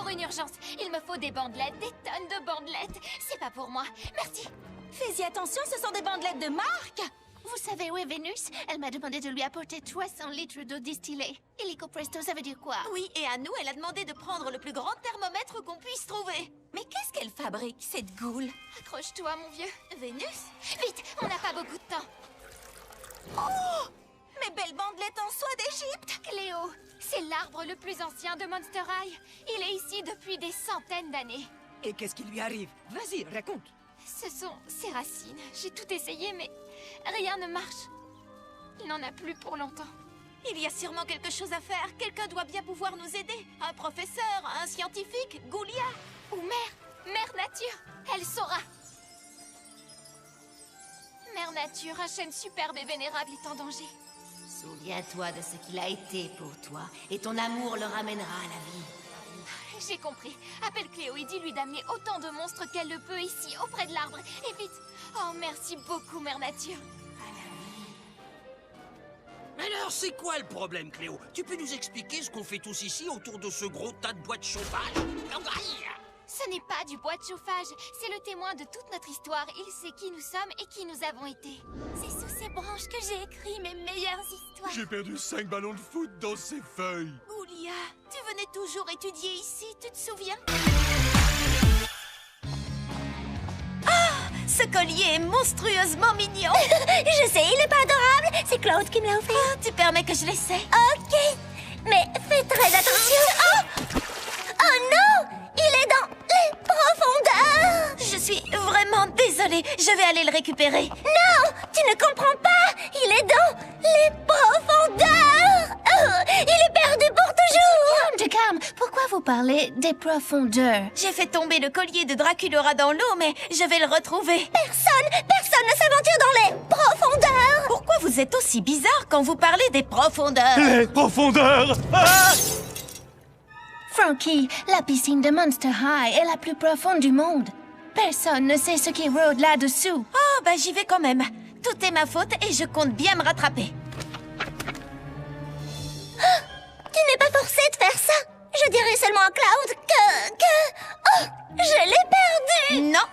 pour une urgence. Il me faut des bandelettes, des tonnes de bandelettes. C'est pas pour moi. Merci. Fais-y attention, ce sont des bandelettes de marque. Vous savez où est Vénus? Elle m'a demandé de lui apporter 300 litres d'eau distillée. Illico presto, ça veut dire quoi? Oui, et à nous, elle a demandé de prendre le plus grand thermomètre qu'on puisse trouver. Mais qu'est-ce qu'elle fabrique, cette goule? Accroche-toi, mon vieux. Vénus? Vite, on n'a pas beaucoup de temps. Oh! Mes belles bandelettes en soie d'Égypte! Cléo, c'est l'arbre le plus ancien de Monster High. Il est ici depuis des centaines d'années. Et qu'est-ce qui lui arrive? Vas-y, raconte. Ce sont ses racines. J'ai tout essayé, mais rien ne marche. Il n'en a plus pour longtemps. Il y a sûrement quelque chose à faire. Quelqu'un doit bien pouvoir nous aider. Un professeur, un scientifique, Goulia. Ou Mère Nature, elle saura. Mère Nature, un chêne superbe et vénérable est en danger. Souviens-toi de ce qu'il a été pour toi, et ton amour le ramènera à la vie. J'ai compris. Appelle Cléo et dis-lui d'amener autant de monstres qu'elle le peut ici, auprès de l'arbre. Et vite. Oh, merci beaucoup, Mère Nature. Alors, c'est quoi le problème, Cléo? Tu peux nous expliquer ce qu'on fait tous ici autour de ce gros tas de bois de chauffage? Ce n'est pas du bois de chauffage. C'est le témoin de toute notre histoire. Il sait qui nous sommes et qui nous avons été. C'est sous ces branches que j'ai écrit mes meilleures histoires. J'ai perdu 5 ballons de foot dans ces feuilles. Goulia, tu venais toujours étudier ici, tu te souviens? Ah! Ce collier est monstrueusement mignon. Je sais, il est pas adorable. C'est Claude qui me l'a offert. Oh, tu permets que je l'essaie? Ok. Mais fais très attention. Oh! Oh non! Il est dans les profondeurs. Je suis vraiment désolée. Je vais aller le récupérer. Non! Tu ne comprends pas. Il est dans les profondeurs. Oh, il est perdu pour toujours. Calme. Pourquoi vous parlez des profondeurs? J'ai fait tomber le collier de Draculaura dans l'eau, mais je vais le retrouver. Personne ne s'aventure dans les profondeurs. Pourquoi vous êtes aussi bizarre quand vous parlez des profondeurs? Les profondeurs! Ah! Frankie, la piscine de Monster High est la plus profonde du monde. Personne ne sait ce qui rôde là-dessous. Oh, bah j'y vais quand même. Tout est ma faute et je compte bien me rattraper. Tu n'es pas forcé de faire ça. Je dirais seulement à Cloud que... Oh, je l'ai perdu. Non,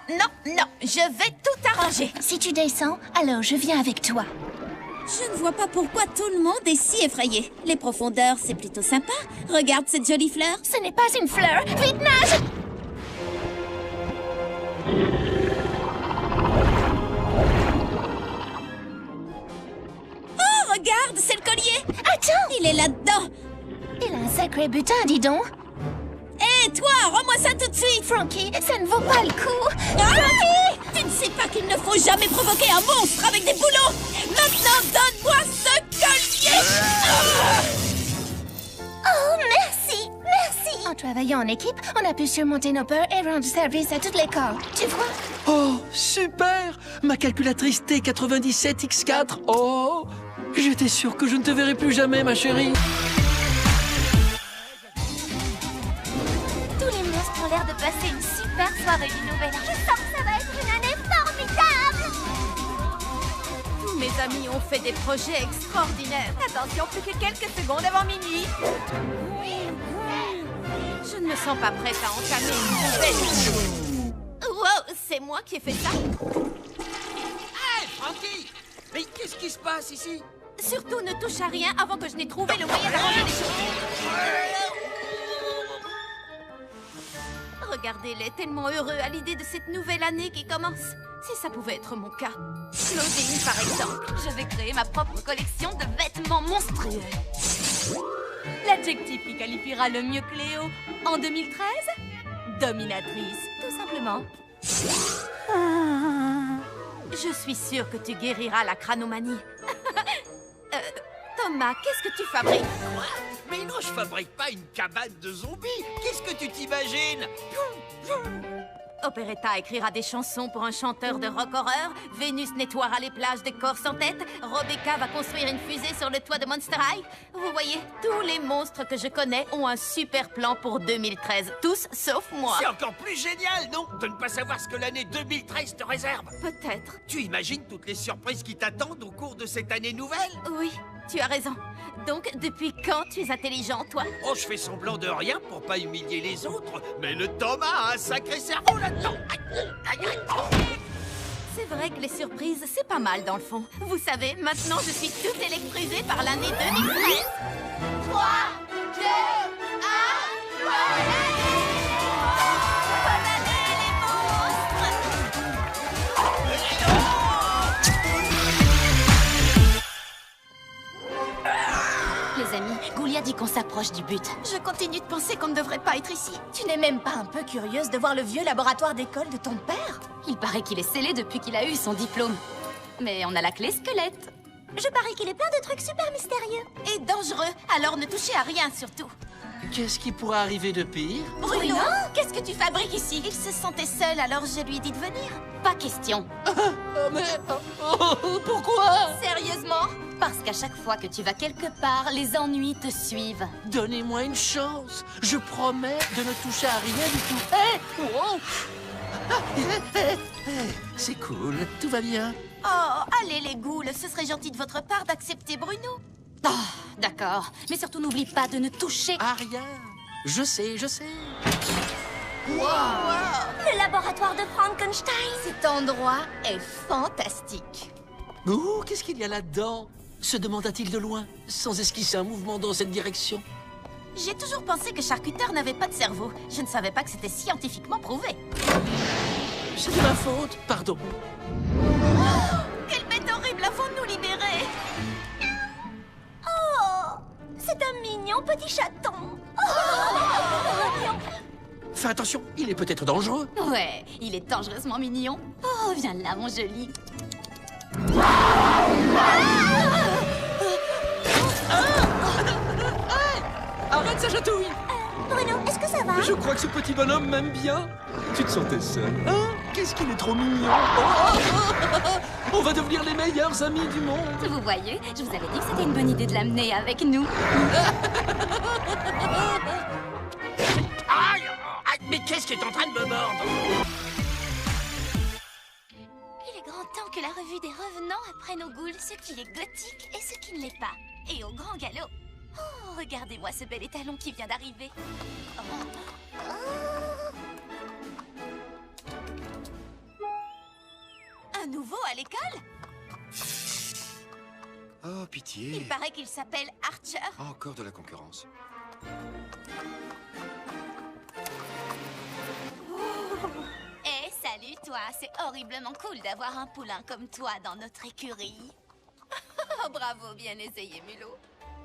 je vais tout arranger. Si tu descends, alors je viens avec toi. Je ne vois pas pourquoi tout le monde est si effrayé. Les profondeurs, c'est plutôt sympa. Regarde cette jolie fleur. Ce n'est pas une fleur. Vite, nage! Oh, regarde, c'est le collier. Attends! Il est là-dedans. Il a un sacré butin, dis donc. Hé, toi, rends-moi ça tout de suite. Frankie, ça ne vaut pas le coup. Ah! Tu ne sais pas qu'il ne faut jamais provoquer un monstre avec des boulots. Maintenant, donne-moi ce collier. Oh, merci. En travaillant en équipe, on a pu surmonter nos peurs et rendre service à toute l'école. Tu vois? Oh, super! Ma calculatrice T97X4. Oh! J'étais sûr que je ne te verrais plus jamais, ma chérie. Tous les monstres ont l'air de passer une super soirée du Nouvel An. Je sens que ça va être une année formidable. Tous mes amis ont fait des projets extraordinaires. Attention, plus que quelques secondes avant minuit. Je ne me sens pas prête à entamer une nouvelle. Wow, c'est moi qui ai fait ça. Hey, Frankie! Mais qu'est-ce qui se passe ici? Surtout ne touche à rien avant que je n'ai trouvé le moyen d'arranger les choses. Regardez-les, tellement heureux à l'idée de cette nouvelle année qui commence. Si ça pouvait être mon cas. Claudine, par exemple. Je vais créer ma propre collection de vêtements monstrueux. L'adjectif qui qualifiera le mieux Cléo en 2013? Dominatrice, tout simplement. Je suis sûre que tu guériras la cranomanie. Thomas, qu'est-ce que tu fabriques? Quoi? Mais non, je fabrique pas une cabane de zombies. Qu'est-ce que tu t'imagines? Operetta écrira des chansons pour un chanteur de rock horreur. Vénus nettoiera les plages des corps sans tête. Rebecca va construire une fusée sur le toit de Monster High. Vous voyez, tous les monstres que je connais ont un super plan pour 2013. Tous sauf moi. C'est encore plus génial, non? De ne pas savoir ce que l'année 2013 te réserve. Peut-être. Tu imagines toutes les surprises qui t'attendent au cours de cette année nouvelle? Oui. tu as raison. Donc, depuis quand tu es intelligent, toi? Oh, je fais semblant de rien pour pas humilier les autres, mais le Thomas a un sacré cerveau là-dedans. C'est vrai que les surprises, c'est pas mal dans le fond. Vous savez, maintenant je suis toute électrisée par l'année 2013. 3, 2, 1, bonne année! Bonne année, les monstres! Les amis, Goulia dit qu'on s'approche du but. Je continue de penser qu'on ne devrait pas être ici. Tu n'es même pas un peu curieuse de voir le vieux laboratoire d'école de ton père? Il paraît qu'il est scellé depuis qu'il a eu son diplôme. Mais on a la clé squelette. Je parie qu'il est plein de trucs super mystérieux. Et dangereux, alors ne touchez à rien surtout. Qu'est-ce qui pourrait arriver de pire? Bruno, qu'est-ce que tu fabriques ici? Il se sentait seul, alors je lui ai dit de venir. Pas question. Pourquoi? Sérieusement? Parce qu'à chaque fois que tu vas quelque part, les ennuis te suivent. Donnez-moi une chance. Je promets de ne toucher à rien du tout. Hey! Wow! C'est cool, tout va bien. Oh, allez les ghouls, ce serait gentil de votre part d'accepter Bruno. Oh, d'accord. Mais surtout, n'oublie pas de ne toucher À rien. Je sais, je sais. Le laboratoire de Frankenstein. Cet endroit est fantastique. Ouh, qu'est-ce qu'il y a là-dedans? Se demanda-t-il de loin, sans esquisser un mouvement dans cette direction. J'ai toujours pensé que Charcuteur n'avait pas de cerveau. Je ne savais pas que c'était scientifiquement prouvé. C'est de ma faute, pardon. Quelle bête horrible avons-nous libérée? Oh, c'est un mignon petit chaton. Oh, Fais attention, il est peut-être dangereux. Ouais, il est dangereusement mignon. Oh, viens là, mon joli. Arrête sa chatouille! Bruno, est-ce que ça va? Je crois que ce petit bonhomme m'aime bien. Tu te sentais seul, hein? Qu'est-ce qu'il est trop mignon! On va devenir les meilleurs amis du monde! Vous voyez, je vous avais dit que c'était une bonne idée de l'amener avec nous. Aïe! Aïe, mais qu'est-ce qui est en train de me mordre? Il est grand temps que la revue des revenants apprenne aux ghouls ce qui est gothique et ce qui ne l'est pas. Et au grand galop. Oh, regardez-moi ce bel étalon qui vient d'arriver. Un nouveau à l'école? Oh, pitié. Il paraît qu'il s'appelle Archer. Encore de la concurrence. Eh, salut toi, c'est horriblement cool d'avoir un poulain comme toi dans notre écurie. Oh, bravo, bien essayé, Mulot.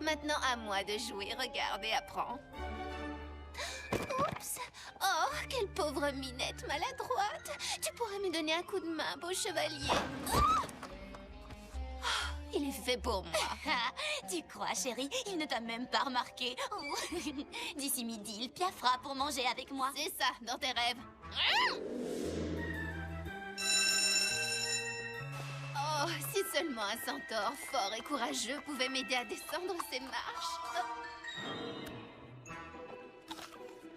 Maintenant, à moi de jouer. Regarde et apprends. Oups. Oh, quelle pauvre minette maladroite. Tu pourrais me donner un coup de main, beau chevalier. Il est fait pour moi. Tu crois, chérie? Il ne t'a même pas remarqué. Oh. D'ici midi, il piaffera pour manger avec moi. C'est ça, dans tes rêves. Oh, si seulement un centaure fort et courageux pouvait m'aider à descendre ces marches.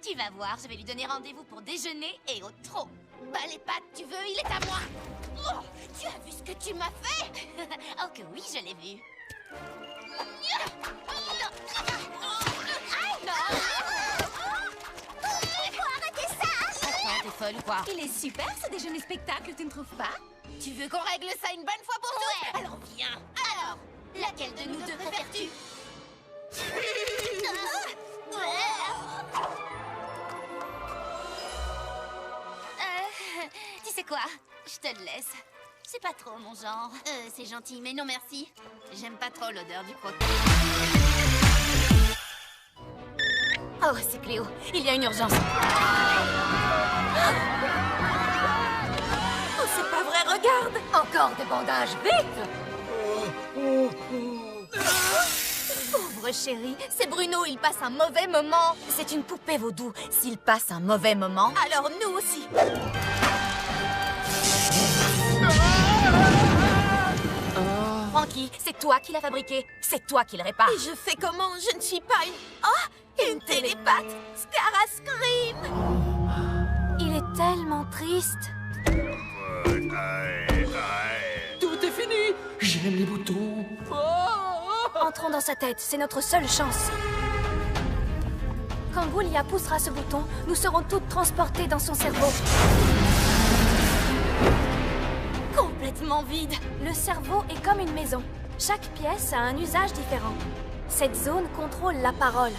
Tu vas voir, je vais lui donner rendez-vous pour déjeuner et au trot. Bah les pattes, tu veux? Il est à moi. Oh, tu as vu ce que tu m'as fait? Oh que oui, je l'ai vu. Il faut arrêter ça. Attends, t'es folle ou quoi? Il est super ce déjeuner spectacle, tu ne trouves pas? Tu veux qu'on règle ça une bonne fois pour toutes? Alors viens. Alors, laquelle de nous deux préfères-tu? Tu sais quoi? Je te le laisse. C'est pas trop mon genre. C'est gentil, mais non merci. J'aime pas trop l'odeur du croquis. Oh, c'est Cléo. Il y a une urgence. Oh, c'est pas vrai, regarde! Encore des bandages, vite! Pauvre chérie, c'est Bruno, il passe un mauvais moment. C'est une poupée vaudou. S'il passe un mauvais moment, Alors nous aussi! Frankie, c'est toi qui l'as fabriqué. C'est toi qui le répare. Et je fais comment? Je ne suis pas une... Oh! Une télépathe! Scara Scream! Il est tellement triste. Tout est fini. J'aime les boutons. Oh, Entrons dans sa tête, c'est notre seule chance. Quand Goulia poussera ce bouton, nous serons toutes transportées dans son cerveau. Complètement vide. Le cerveau est comme une maison. Chaque pièce a un usage différent. Cette zone contrôle la parole.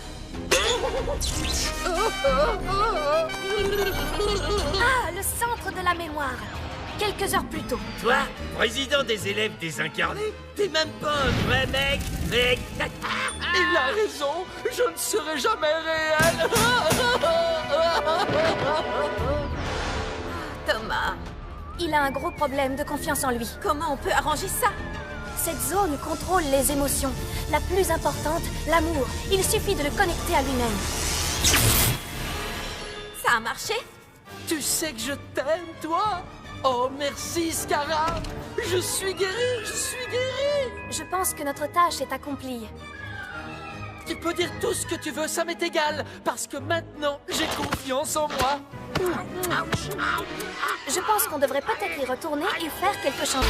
Ah, le centre de la mémoire. Quelques heures plus tôt. Toi, président des élèves désincarnés, t'es même pas un vrai mec, mec. Il a raison, je ne serai jamais réel. Thomas, Il a un gros problème de confiance en lui. comment on peut arranger ça? Cette zone contrôle les émotions. La plus importante, l'amour. Il suffit de le connecter à lui-même. Ça a marché? Tu sais que je t'aime, toi? Oh, merci, Scara. Je suis guéri, je suis guéri. Je pense que notre tâche est accomplie. Tu peux dire tout ce que tu veux, ça m'est égal. Parce que maintenant, j'ai confiance en moi. Je pense qu'on devrait peut-être y retourner et faire quelque chose.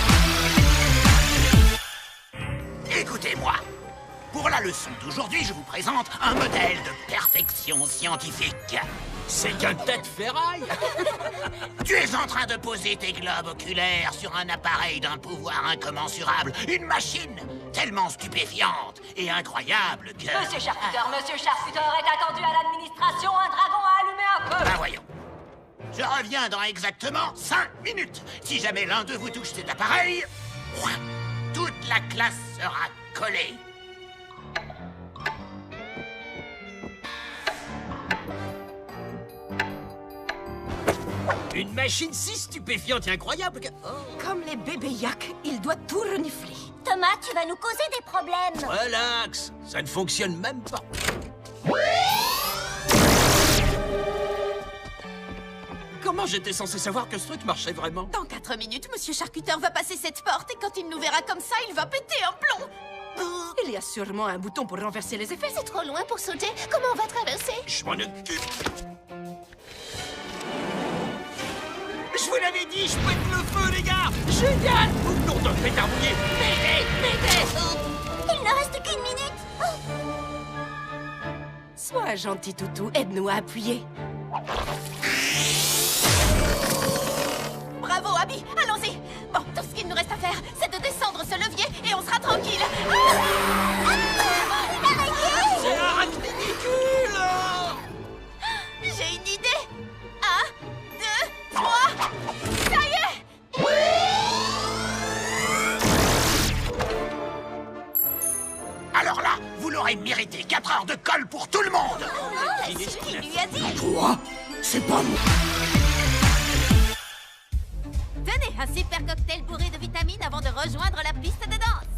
Écoutez-moi. Pour la leçon d'aujourd'hui, je vous présente un modèle de perfection scientifique. C'est qu'un tas de ferraille. Tu es en train de poser tes globes oculaires sur un appareil d'un pouvoir incommensurable. Une machine tellement stupéfiante et incroyable que... Monsieur Charcuter est attendu à l'administration. Un dragon a allumé un feu. Ben voyons. Je reviens dans exactement 5 minutes. Si jamais l'un de vous touche cet appareil, toute la classe sera collée. Une machine si stupéfiante et incroyable que... Comme les bébés yaks, il doit tout renifler. Thomas, tu vas nous causer des problèmes. Relax, ça ne fonctionne même pas. Comment j'étais censé savoir que ce truc marchait vraiment? Dans 4 minutes, Monsieur Charcuter va passer cette porte et quand il nous verra comme ça, il va péter un plomb. Il y a sûrement un bouton pour renverser les effets. C'est trop loin pour sauter. Comment on va traverser? Je m'en occupe. Je vous l'avais dit, je pète le feu, les gars. Génial! Nom d'un pétard mouillé. Il ne reste qu'une minute. Sois un gentil toutou, aide-nous à appuyer. Bravo, Abby, allons-y. Bon, tout ce qu'il nous reste à faire, c'est de descendre ce levier et on sera tranquille. C'est un ridicule! J'ai une idée. 1, 2, 3. Ça y est. Alors là, vous l'aurez mérité. 4 heures de colle pour tout le monde. C'est ce qu'il lui a dit. Quoi? C'est pas moi. Tenez, un super cocktail bourré de vitamines avant de rejoindre la piste de danse.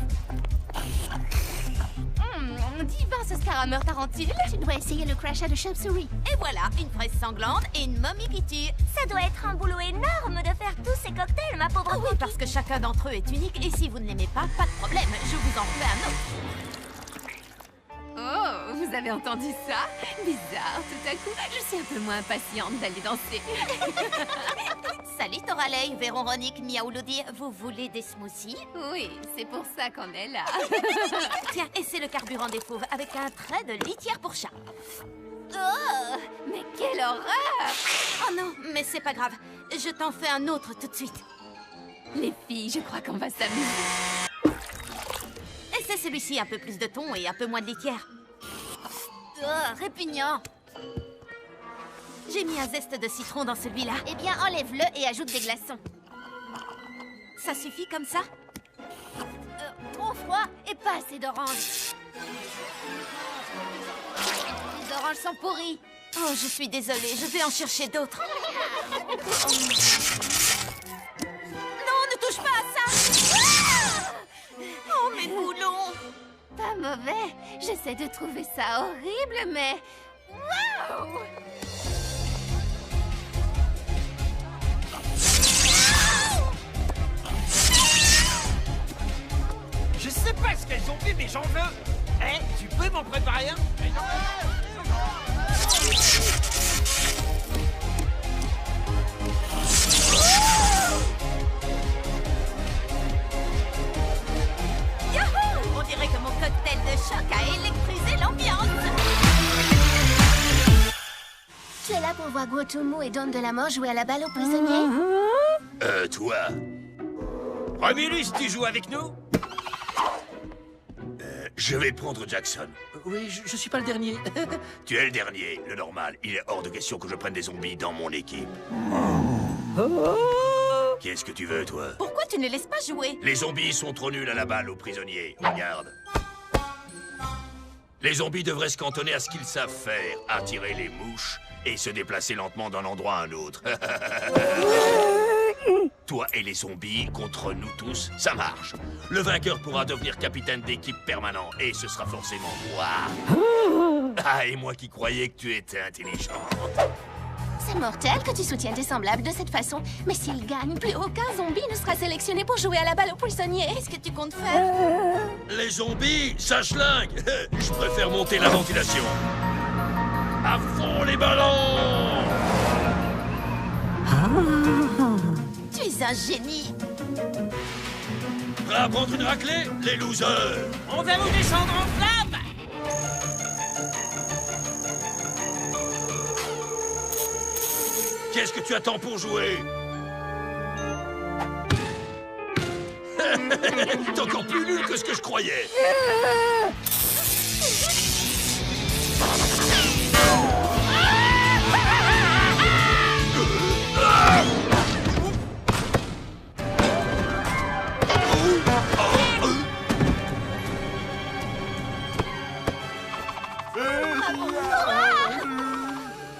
Divin, ce scarameur tarentule. Tu dois essayer le crachat de chauve-souris. Et voilà, une fraise sanglante et une momie qui tue. Ça doit être un boulot énorme de faire tous ces cocktails, ma pauvre Oui, Cookie. parce que chacun d'entre eux est unique et si vous ne l'aimez pas, pas de problème, je vous en fais un autre. Oh, vous avez entendu ça? Bizarre, tout à coup, je suis un peu moins impatiente d'aller danser. Salut Toralei, Véronique, Miaoulodi, vous voulez des smoothies? Oui, c'est pour ça qu'on est là. Tiens, et c'est le carburant des fauves avec un trait de litière pour chat. Oh, mais quelle horreur! Oh non, mais c'est pas grave, je t'en fais un autre tout de suite. Les filles, je crois qu'on va s'amuser. Et c'est celui-ci, un peu plus de thon et un peu moins de litière. Oh, répugnant. J'ai mis un zeste de citron dans celui-là. Eh bien, enlève-le et ajoute des glaçons. Ça suffit comme ça? Trop froid et pas assez d'oranges. Les oranges sont pourries. Oh, je suis désolée, je vais en chercher d'autres. Non, ne touche pas à ça! Oh, mes boulons! Pas mauvais. J'essaie de trouver ça horrible, mais... Wow! Je sais pas ce qu'elles ont fait, mais j'en veux. Eh, tu peux m'en préparer un? Yahoo! On dirait que mon cocktail de là pour voir Guotumu et Don de la Mort jouer à la balle aux prisonniers? Toi. Romulus, tu joues avec nous? Je vais prendre Jackson. Oui, je suis pas le dernier. Tu es le dernier, le normal. Il est hors de question que je prenne des zombies dans mon équipe. Qu'est-ce que tu veux, toi? Pourquoi tu ne laisses pas jouer? Les zombies sont trop nuls à la balle aux prisonniers. Regarde. Les zombies devraient se cantonner à ce qu'ils savent faire, attirer les mouches et se déplacer lentement d'un endroit à un autre. Toi et les zombies contre nous tous, ça marche. Le vainqueur pourra devenir capitaine d'équipe permanent et ce sera forcément moi. Ah, et moi qui croyais que tu étais intelligente. C'est mortel que tu soutiennes tes semblables de cette façon. Mais s'il gagne, plus aucun zombie ne sera sélectionné pour jouer à la balle aux prisonniers. Qu'est-ce que tu comptes faire? Les zombies, ça schlingue. Je préfère monter la ventilation. À fond les ballons! Tu es un génie. Prêt à prendre une raclée, les losers? On va vous descendre en flamme! Qu'est-ce que tu attends pour jouer? T'es encore plus nul que ce que je croyais.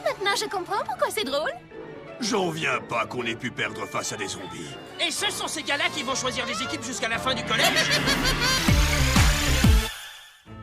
Maintenant, je comprends pourquoi c'est drôle. J'en viens pas qu'on ait pu perdre face à des zombies. Et ce sont ces gars-là qui vont choisir les équipes jusqu'à la fin du collège?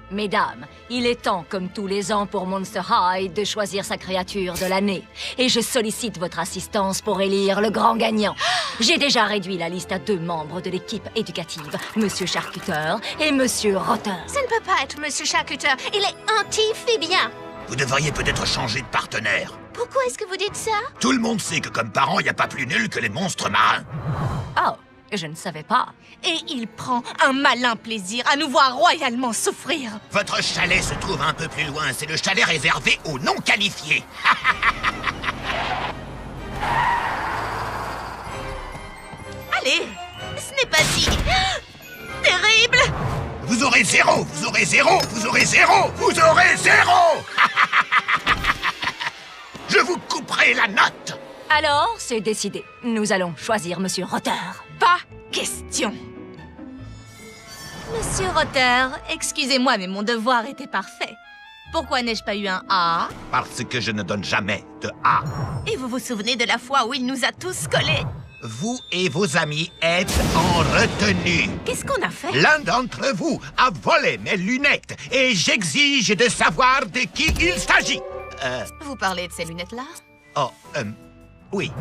Mesdames, il est temps, comme tous les ans pour Monster High, de choisir sa créature de l'année. Et je sollicite votre assistance pour élire le grand gagnant. J'ai déjà réduit la liste à 2 membres de l'équipe éducative, Monsieur Charcuteur et Monsieur Rotter. Ça ne peut pas être Monsieur Charcuteur. Il est anti-phébien. Vous devriez peut-être changer de partenaire. Pourquoi est-ce que vous dites ça? Tout le monde sait que comme parents, il n'y a pas plus nul que les monstres marins. Oh, je ne savais pas. Et il prend un malin plaisir à nous voir royalement souffrir. Votre chalet se trouve un peu plus loin. C'est le chalet réservé aux non qualifiés. Allez, ce n'est pas si... terrible. Vous aurez 0, vous aurez 0, vous aurez 0, vous aurez 0. Je vous couperai la note. Alors, c'est décidé. Nous allons choisir Monsieur Rotter. Pas question. Monsieur Rotter, excusez-moi, mais mon devoir était parfait. Pourquoi n'ai-je pas eu un A? Parce que je ne donne jamais de A. Et vous vous souvenez de la fois où il nous a tous collés? Vous et vos amis êtes en retenue. Qu'est-ce qu'on a fait? L'un d'entre vous a volé mes lunettes et j'exige de savoir de qui il s'agit. Vous parlez de ces lunettes-là? Oh, oui.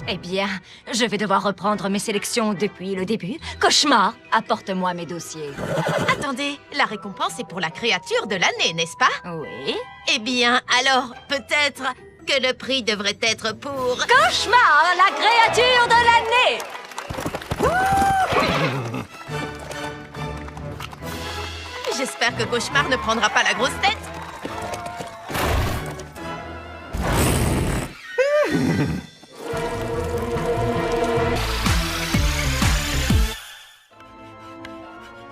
Eh bien, je vais devoir reprendre mes sélections depuis le début. Cauchemar, apporte-moi mes dossiers. Attendez, la récompense est pour la créature de l'année, n'est-ce pas? Oui. Eh bien, alors, peut-être que le prix devrait être pour... Cauchemar, la créature de l'année! J'espère que Cauchemar ne prendra pas la grosse tête.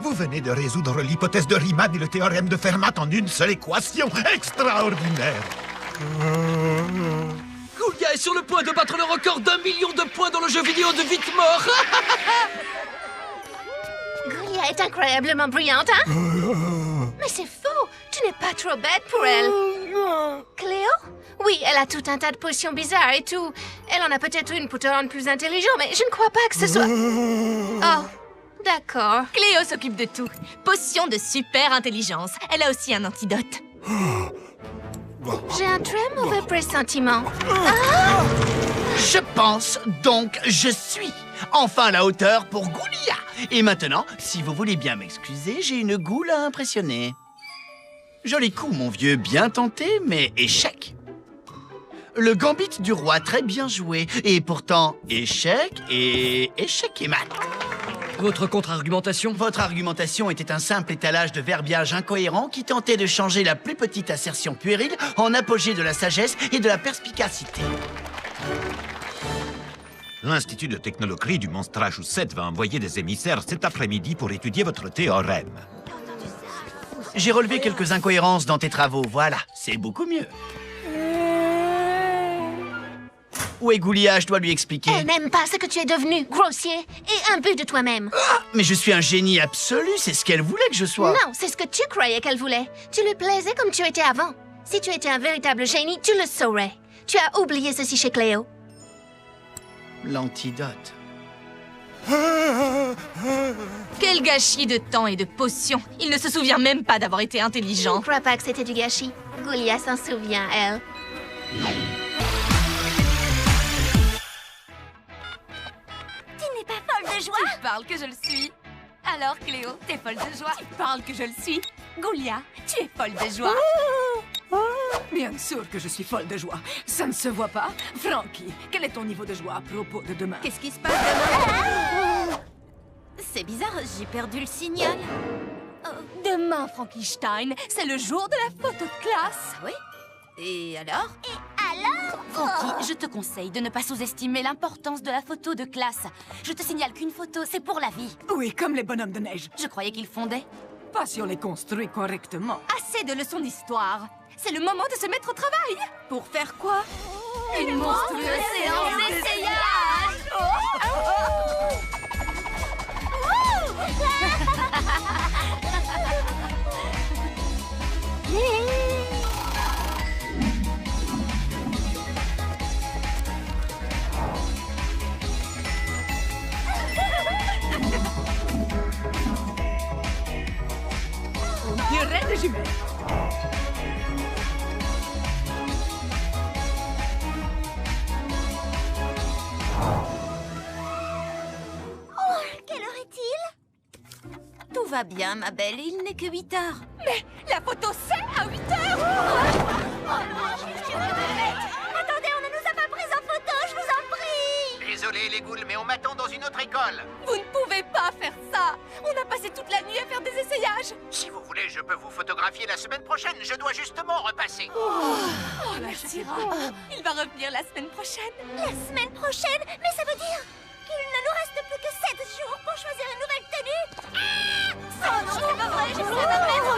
Vous venez de résoudre l'hypothèse de Riemann et le théorème de Fermat en une seule équation. Extraordinaire. Goulia est sur le point de battre le record d'1 million de points dans le jeu vidéo de vite mort. Goulia est incroyablement brillante, hein? Mais c'est faux. Tu n'es pas trop bête pour elle. Cléo? Oui, elle a tout un tas de potions bizarres et tout. Elle en a peut-être une pour te rendre plus intelligent, mais je ne crois pas que ce soit... Oh, d'accord. Cléo s'occupe de tout. Potion de super intelligence. Elle a aussi un antidote. J'ai un très mauvais pressentiment. Je pense, donc je suis. Enfin à la hauteur pour Goulia. Et maintenant, si vous voulez bien m'excuser, j'ai une goule à impressionner. Joli coup, mon vieux, bien tenté, mais échec. Le gambit du roi, très bien joué. Et pourtant, échec et mat. Votre contre-argumentation? Votre argumentation était un simple étalage de verbiage incohérent qui tentait de changer la plus petite assertion puérile en apogée de la sagesse et de la perspicacité. L'Institut de technologie du Monstrachus 7 va envoyer des émissaires cet après-midi pour étudier votre théorème. J'ai relevé quelques incohérences dans tes travaux, voilà, c'est beaucoup mieux. Où est Goulia? Je dois lui expliquer. Elle n'aime pas ce que tu es devenu, grossier et imbu de toi-même. Mais je suis un génie absolu, c'est ce qu'elle voulait que je sois. Non, c'est ce que tu croyais qu'elle voulait. Tu lui plaisais comme tu étais avant. Si tu étais un véritable génie, tu le saurais. Tu as oublié ceci chez Cléo. L'antidote. Quel gâchis de temps et de potions. Il ne se souvient même pas d'avoir été Je intelligent. ne crois pas que c'était du gâchis. Goulia s'en souvient, elle. Tu n'es pas folle de joie? Tu parles que je le suis. Alors, Cléo, t'es folle de joie? Tu parles que je le suis. Goulia, tu es folle de joie. Bien sûr que je suis folle de joie. Ça ne se voit pas. Frankie, quel est ton niveau de joie à propos de demain? Qu'est-ce qui se passe demain? C'est bizarre, j'ai perdu le signal. Demain, Frankenstein, c'est le jour de la photo de classe. Oui? Et alors? Frankie, je te conseille de ne pas sous-estimer l'importance de la photo de classe. Je te signale qu'une photo, c'est pour la vie. Oui, comme les bonhommes de neige. Je croyais qu'ils fondaient. Pas si on les construit correctement. Assez de leçons d'histoire. C'est le moment de se mettre au travail. Pour faire quoi? Une monstrueuse séance d'essayage. On dirait des jumelles. Quelle heure est-il? Tout va bien, ma belle, il n'est que 8 heures. Mais la photo, c'est à 8 heures. Attendez, on ne nous a pas pris en photo, je vous en prie! Désolé les ghouls, mais on m'attend dans une autre école. Vous ne pouvez pas faire ça. On a passé toute la nuit à faire des essayages. Si vous voulez, je peux vous photographier la semaine prochaine. Je dois justement repasser. Oh, merci. Il va revenir la semaine prochaine. La semaine prochaine? Mais ça veut dire qu'il ne nous reste plus que 7 jours pour choisir une nouvelle tenue. Ah! Oh non, c'est pas vrai, j'essaie de me mettre